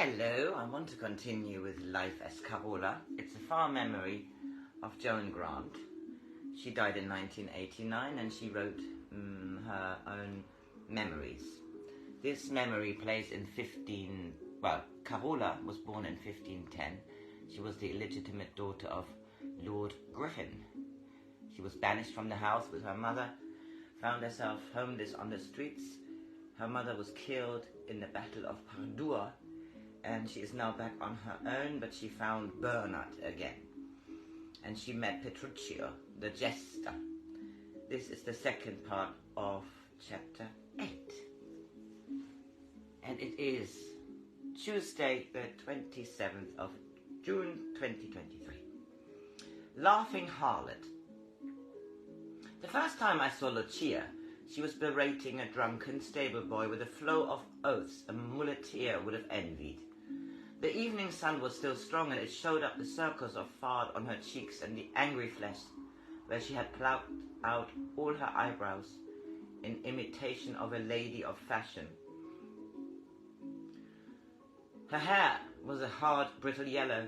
Hello, I want to continue with Life as Carola. It's a far memory of Joan Grant. She died in 1989 and she wrote her own memories. This memory plays in Carola was born in 1510. She was the illegitimate daughter of Lord Griffin. She was banished from the house with her mother, found herself homeless on the streets. Her mother was killed in the Battle of Padua, and she is now back on her own, but she found Bernard again. And she met Petruchio, the jester. This is the second part of chapter 8. And it is Tuesday, the 27th of June 2023. Laughing Harlot. The first time I saw Lucia, she was berating a drunken stable boy with a flow of oaths a muleteer would have envied. The evening sun was still strong, and it showed up the circles of fard on her cheeks and the angry flesh where she had ploughed out all her eyebrows in imitation of a lady of fashion. Her hair was a hard, brittle yellow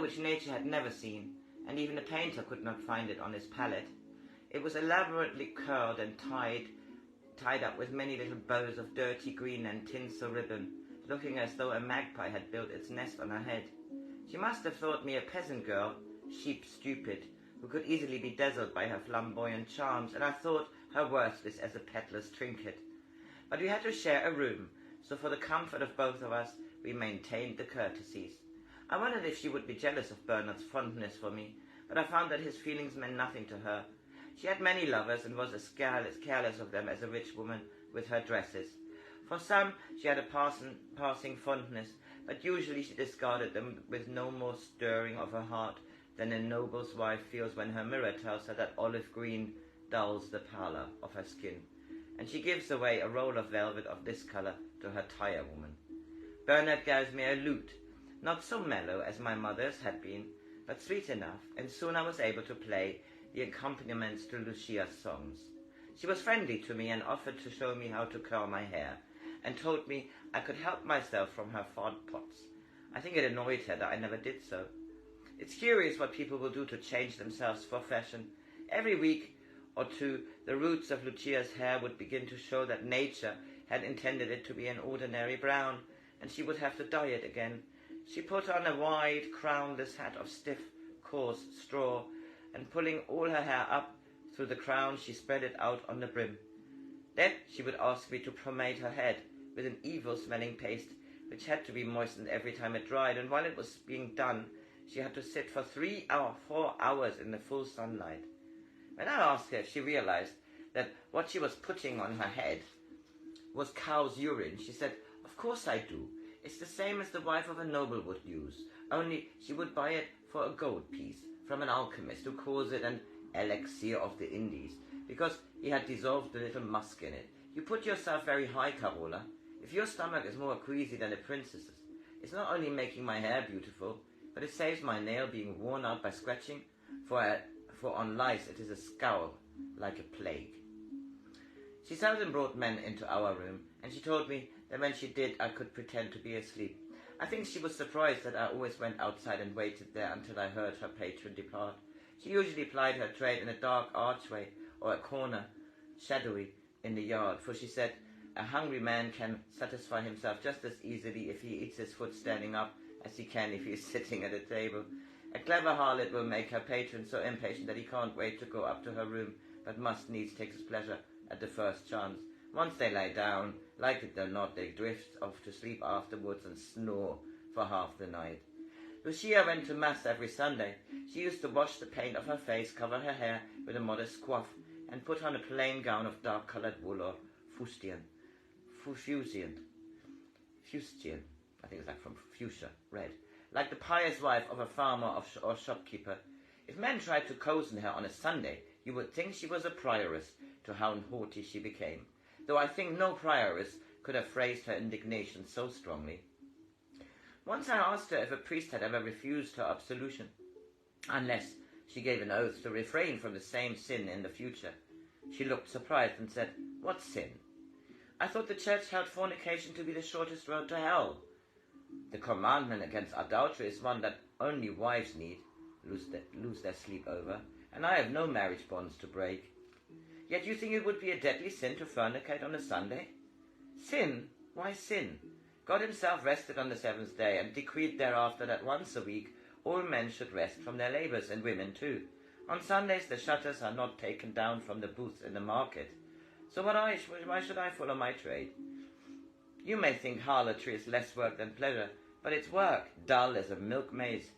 which nature had never seen, and even a painter could not find it on his palette. It was elaborately curled and tied up with many little bows of dirty green and tinsel ribbon, looking as though a magpie had built its nest on her head. She must have thought me a peasant girl, sheep-stupid, who could easily be dazzled by her flamboyant charms, and I thought her worthless as a peddler's trinket. But we had to share a room, so for the comfort of both of us, we maintained the courtesies. I wondered if she would be jealous of Bernard's fondness for me, but I found that his feelings meant nothing to her. She had many lovers and was as careless of them as a rich woman with her dresses. For some she had a passing fondness, but usually she discarded them with no more stirring of her heart than a noble's wife feels when her mirror tells her that olive green dulls the pallor of her skin, and she gives away a roll of velvet of this colour to her tire-woman. Bernard gave me a lute, not so mellow as my mother's had been, but sweet enough, and soon I was able to play the accompaniments to Lucia's songs. She was friendly to me and offered to show me how to curl my hair, and told me I could help myself from her fod pots. I think it annoyed her that I never did so. It's curious what people will do to change themselves for fashion. Every week or two, the roots of Lucia's hair would begin to show that nature had intended it to be an ordinary brown, and she would have to dye it again. She put on a wide, crownless hat of stiff, coarse straw, and pulling all her hair up through the crown, she spread it out on the brim. Then she would ask me to pomade her head with an evil-smelling paste, which had to be moistened every time it dried, and while it was being done, she had to sit for 4 hours in the full sunlight. When I asked her if she realized that what she was putting on her head was cow's urine, she said, "Of course I do. It's the same as the wife of a noble would use, only she would buy it for a gold piece from an alchemist who calls it an elixir of the Indies, because he had dissolved a little musk in it. You put yourself very high, Carola. If your stomach is more queasy than a princess's, it's not only making my hair beautiful, but it saves my nail being worn out by scratching, for on lice it is a scowl like a plague." She seldom brought men into our room, and she told me that when she did, I could pretend to be asleep. I think she was surprised that I always went outside and waited there until I heard her patron depart. She usually plied her trade in a dark archway or a corner, shadowy in the yard, for she said a hungry man can satisfy himself just as easily if he eats his foot standing up as he can if he is sitting at a table. A clever harlot will make her patron so impatient that he can't wait to go up to her room, but must needs take his pleasure at the first chance. Once they lie down, like it or not, they drift off to sleep afterwards and snore for half the night. Lucia went to mass every Sunday. She used to wash the paint of her face, cover her hair with a modest coif, and put on a plain gown of dark-coloured wool or fustian, I think it's like from fuchsia, red, like the pious wife of a farmer or shopkeeper. If men tried to cozen her on a Sunday, you would think she was a prioress, to how haughty she became, though I think no prioress could have phrased her indignation so strongly. Once I asked her if a priest had ever refused her absolution, unless she gave an oath to refrain from the same sin in the future. She looked surprised and said, "What sin?" "I thought the church held fornication to be the shortest road to hell." The commandment against adultery is one that only wives need lose their sleep over, and I have no marriage bonds to break. Yet you think it would be a deadly sin to fornicate on a Sunday? Sin? Why sin? God himself rested on the seventh day and decreed thereafter that once a week all men should rest from their labours, and women too. On Sundays the shutters are not taken down from the booths in the market. So why should I follow my trade? You may think harlotry is less work than pleasure, but it's work, dull as a milk maize,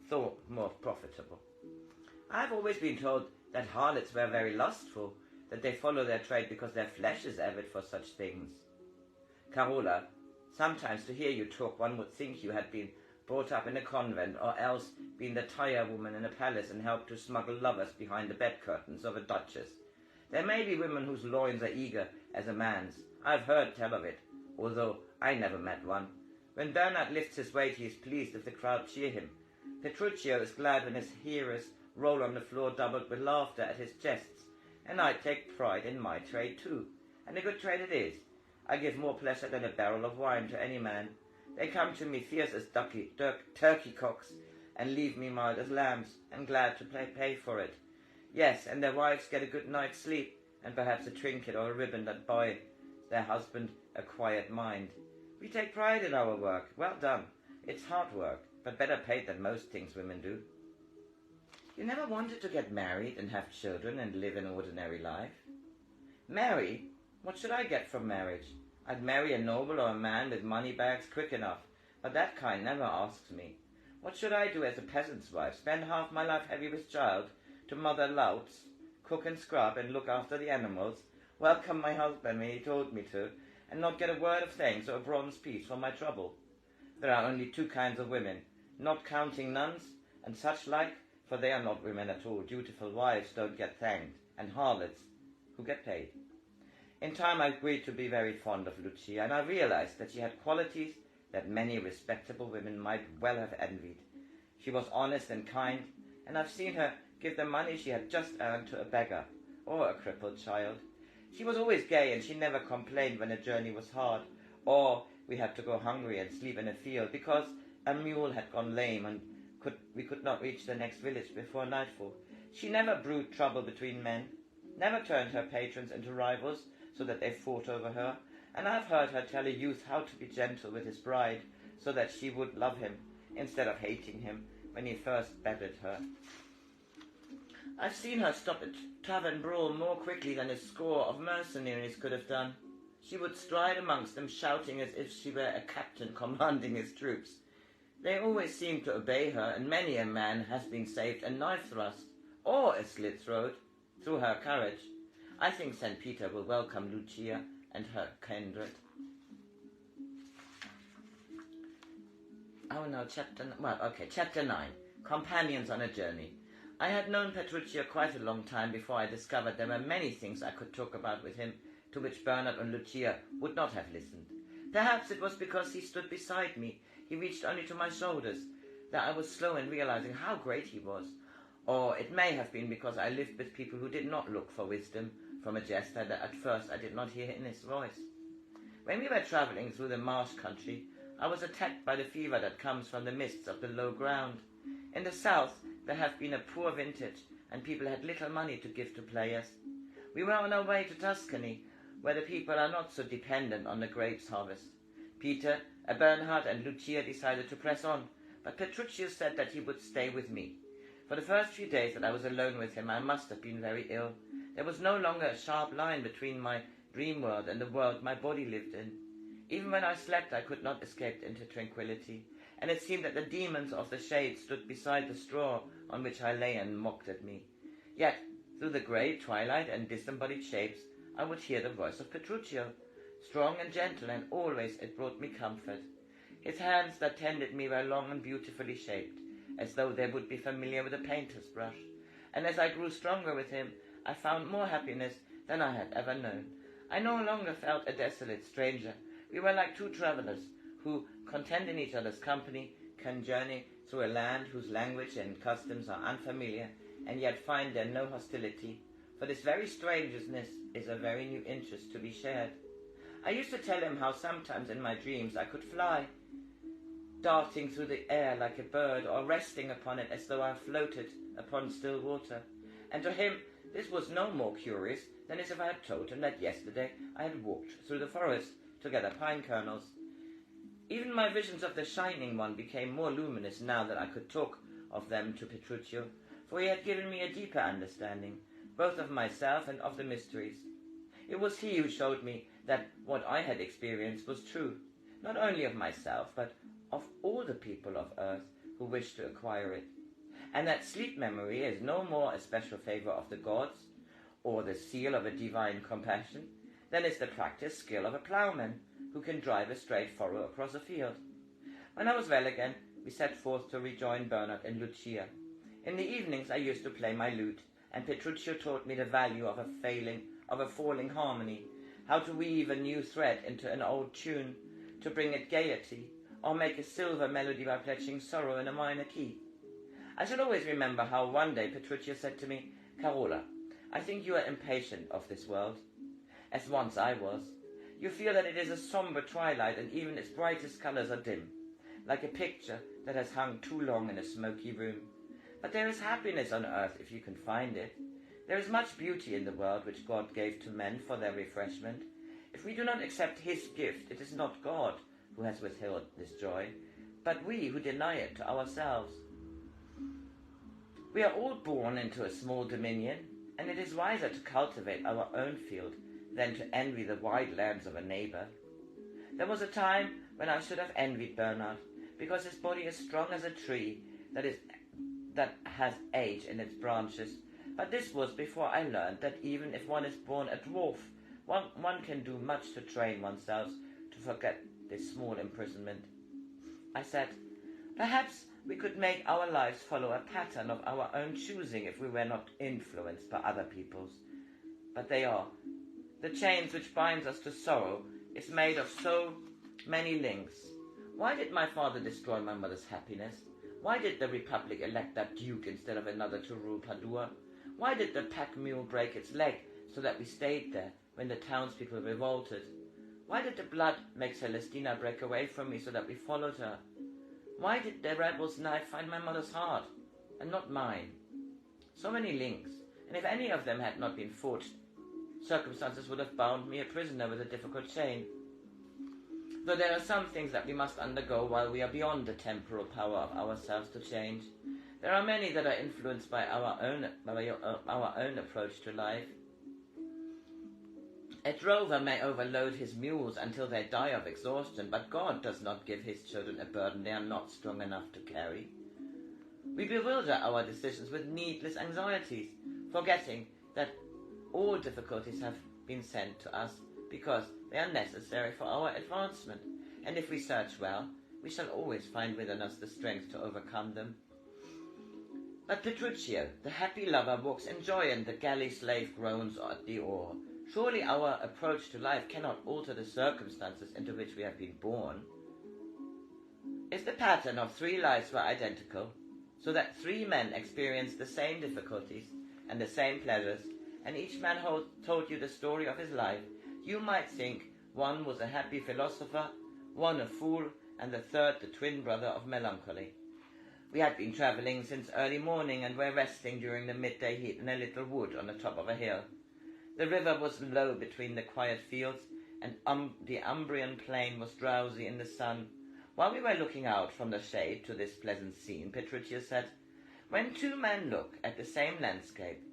though more profitable. I have always been told that harlots were very lustful, that they follow their trade because their flesh is avid for such things. Carola, sometimes to hear you talk one would think you had been brought up in a convent, or else been the tire woman in a palace and helped to smuggle lovers behind the bed curtains of a duchess. There may be women whose loins are eager as a man's. I've heard tell of it, although I never met one. When Bernard lifts his weight, he is pleased if the crowd cheer him. Petruchio is glad when his hearers roll on the floor doubled with laughter at his jests, and I take pride in my trade too, and a good trade it is. I give more pleasure than a barrel of wine to any man. They come to me fierce as turkey cocks, and leave me mild as lambs, and glad to pay for it. Yes, and their wives get a good night's sleep, and perhaps a trinket or a ribbon that buys their husband a quiet mind. We take pride in our work. Well done. It's hard work, but better paid than most things women do. You never wanted to get married and have children and live an ordinary life? Marry? What should I get from marriage? I'd marry a noble or a man with money bags quick enough, but that kind never asks me. What should I do as a peasant's wife? Spend half my life heavy with child, to mother louts, cook and scrub and look after the animals, welcome my husband when he told me to, and not get a word of thanks or a bronze piece for my trouble? There are only two kinds of women, not counting nuns and such like, for they are not women at all. Dutiful wives don't get thanked, and harlots who get paid. In time I agreed to be very fond of Lucia, and I realized that she had qualities that many respectable women might well have envied. She was honest and kind, and I've seen her give the money she had just earned to a beggar or a crippled child. She was always gay, and she never complained when a journey was hard, or we had to go hungry and sleep in a field because a mule had gone lame and we could not reach the next village before nightfall. She never brewed trouble between men, never turned her patrons into rivals so that they fought over her, and I've heard her tell a youth how to be gentle with his bride so that she would love him instead of hating him when he first bettered her. I've seen her stop a tavern brawl more quickly than a score of mercenaries could have done. She would stride amongst them shouting as if she were a captain commanding his troops. They always seemed to obey her, and many a man has been saved a knife thrust or a slit throat through her courage. I think St. Peter will welcome Lucia and her kindred. Chapter 9. Companions on a Journey. I had known Petruchio quite a long time before I discovered there were many things I could talk about with him to which Bernard and Lucia would not have listened. Perhaps it was because he stood beside me, he reached only to my shoulders, that I was slow in realizing how great he was. Or it may have been because I lived with people who did not look for wisdom from a jester that at first I did not hear in his voice. When we were travelling through the marsh country, I was attacked by the fever that comes from the mists of the low ground. In the south there have been a poor vintage, and people had little money to give to players. We were on our way to Tuscany, where the people are not so dependent on the grapes harvest. Peter, Bernhard and Lucia decided to press on, but Petruchio said that he would stay with me. For the first few days that I was alone with him, I must have been very ill. There was no longer a sharp line between my dream world and the world my body lived in. Even when I slept, I could not escape into tranquility, and it seemed that the demons of the shade stood beside the straw on which I lay and mocked at me. Yet, through the grey twilight and disembodied shapes, I would hear the voice of Petruchio, strong and gentle, and always it brought me comfort. His hands that tended me were long and beautifully shaped, as though they would be familiar with a painter's brush, and as I grew stronger with him, I found more happiness than I had ever known. I no longer felt a desolate stranger. We were like two travellers who, content in each other's company, can journey through a land whose language and customs are unfamiliar, and yet find there no hostility, for this very strangeness is a very new interest to be shared. I used to tell him how sometimes in my dreams I could fly, darting through the air like a bird, or resting upon it as though I floated upon still water. And to him this was no more curious than as if I had told him that yesterday I had walked through the forest to gather pine kernels. Even my visions of the Shining One became more luminous now that I could talk of them to Petruchio, for he had given me a deeper understanding, both of myself and of the mysteries. It was he who showed me that what I had experienced was true, not only of myself, but of all the people of earth who wished to acquire it, and that sleep memory is no more a special favour of the gods, or the seal of a divine compassion, than is the practised skill of a ploughman, who can drive a straight furrow across a field. When I was well again, we set forth to rejoin Bernard and Lucia. In the evenings I used to play my lute, and Petruchio taught me the value of a falling harmony, how to weave a new thread into an old tune, to bring it gaiety, or make a silver melody by pledging sorrow in a minor key. I shall always remember how one day Petruchio said to me, "Carola, I think you are impatient of this world, as once I was. You feel that it is a sombre twilight, and even its brightest colours are dim, like a picture that has hung too long in a smoky room. But there is happiness on earth if you can find it. There is much beauty in the world which God gave to men for their refreshment. If we do not accept his gift, it is not God who has withheld this joy, but we who deny it to ourselves. We are all born into a small dominion, and it is wiser to cultivate our own field than to envy the wide lands of a neighbour. There was a time when I should have envied Bernard, because his body is strong as a tree that has age in its branches. But this was before I learned that even if one is born a dwarf, one can do much to train oneself to forget this small imprisonment. I said, perhaps we could make our lives follow a pattern of our own choosing if we were not influenced by other people's. But they are. The chains which binds us to sorrow is made of so many links. Why did my father destroy my mother's happiness? Why did the Republic elect that duke instead of another to rule Padua? Why did the pack mule break its leg so that we stayed there when the townspeople revolted? Why did the blood make Celestina break away from me so that we followed her? Why did the rebel's knife find my mother's heart, and not mine? So many links, and if any of them had not been forged, circumstances would have bound me a prisoner with a difficult chain. Though there are some things that we must undergo while we are beyond the temporal power of ourselves to change. There are many that are influenced by our own approach to life. A drover may overload his mules until they die of exhaustion, but God does not give his children a burden they are not strong enough to carry. We bewilder our decisions with needless anxieties, forgetting that all difficulties have been sent to us because they are necessary for our advancement, and if we search well, we shall always find within us the strength to overcome them. But Petruchio, the happy lover, walks in joy, and the galley slave groans at the oar. Surely our approach to life cannot alter the circumstances into which we have been born. If the pattern of 3 lives were identical, so that 3 men experienced the same difficulties and the same pleasures, and each man told you the story of his life, you might think one was a happy philosopher, one a fool, and the third the twin brother of melancholy. We had been travelling since early morning, and were resting during the midday heat in a little wood on the top of a hill. The river was low between the quiet fields, and the Umbrian plain was drowsy in the sun. While we were looking out from the shade to this pleasant scene, Petruchio said, "When 2 men look at the same landscape,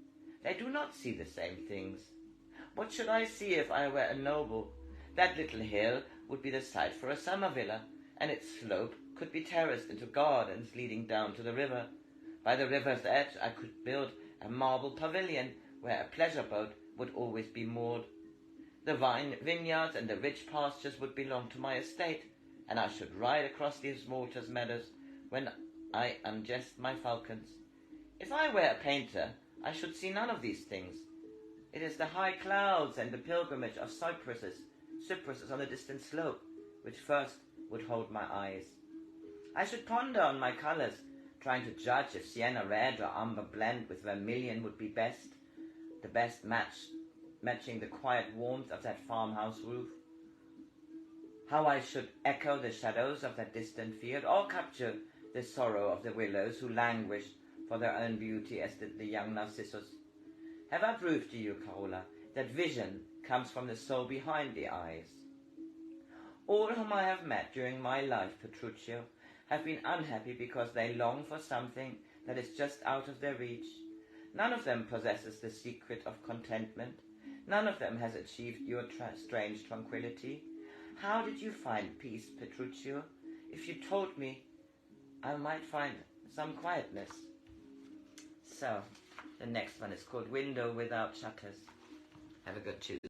they do not see the same things. What should I see if I were a noble? That little hill would be the site for a summer villa, and its slope could be terraced into gardens leading down to the river. By the river's edge I could build a marble pavilion where a pleasure boat would always be moored. The vineyards and the rich pastures would belong to my estate, and I should ride across these waters meadows when I ungest my falcons. If I were a painter, I should see none of these things. It is the high clouds and the pilgrimage of cypresses on the distant slope, which first would hold my eyes. I should ponder on my colours, trying to judge if sienna red or umber blend with vermilion would be best, the best matching the quiet warmth of that farmhouse roof. how I should echo the shadows of that distant field, or capture the sorrow of the willows who languished for their own beauty as did the young Narcissus. Have I proved to you, Carola, that vision comes from the soul behind the eyes? All whom I have met during my life, Petruchio, have been unhappy because they long for something that is just out of their reach. None of them possesses the secret of contentment. None of them has achieved your strange tranquility. How did you find peace, Petruchio? If you told me, I might find some quietness. So, the next one is called Window Without Shutters. Have a good choose.